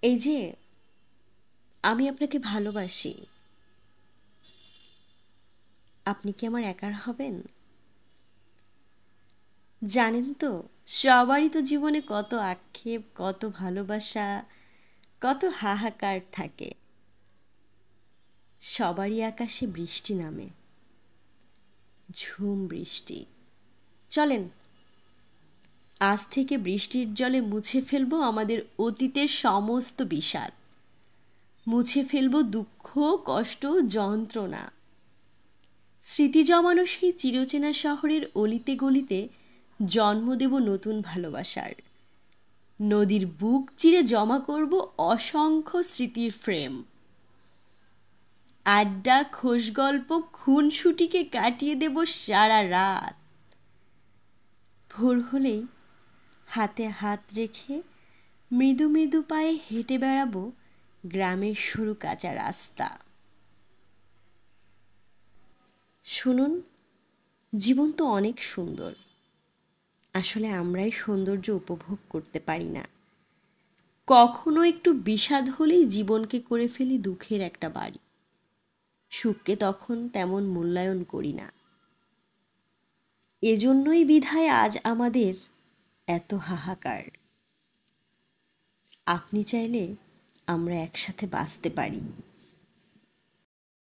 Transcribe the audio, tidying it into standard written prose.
এই যে আমি আপনাকে ভালোবাসি, আপনি কি আমার একার হবেন? জানেন তো, সবারই তো জীবনে কত আক্ষেপ, কত ভালোবাসা, কত হাহাকার থাকে। সবারই আকাশে বৃষ্টি নামে, ঝুম বৃষ্টি। চলেন, আজ থেকে বৃষ্টির জলে মুছে ফেলবো আমাদের অতীতের সমস্ত বিষাদ, মুছে ফেলবো দুঃখ, কষ্ট, যন্ত্রণা। স্মৃতি জমানো সেই চিরচেনা শহরের অলিতে গলিতে জন্ম দেব নতুন ভালোবাসার। নদীর বুক চিরে জমা করব অসংখ্য স্মৃতির ফ্রেম। আড্ডা, খোশগল্প, খুনসুটিকে কাটিয়ে দেব সারা রাত। ভোর হলেই হাতে হাত রেখে মৃদু মৃদু পায়ে হেঁটে বেড়াবো গ্রামের সরু কাঁচা রাস্তা। শুনুন, জীবন তো অনেক সুন্দর, আসলে আমরাই সৌন্দর্য উপভোগ করতে পারি না। কখনো একটু বিষাদ হলেই জীবনকে করে ফেলি দুঃখের একটা বাড়ি। সুখকে তখন তেমন মূল্যায়ন করি না। এজন্যই বিধায় আজ আমাদের এত হাহাকার। আপনি চাইলে আমরা একসাথে বাঁচতে পারি।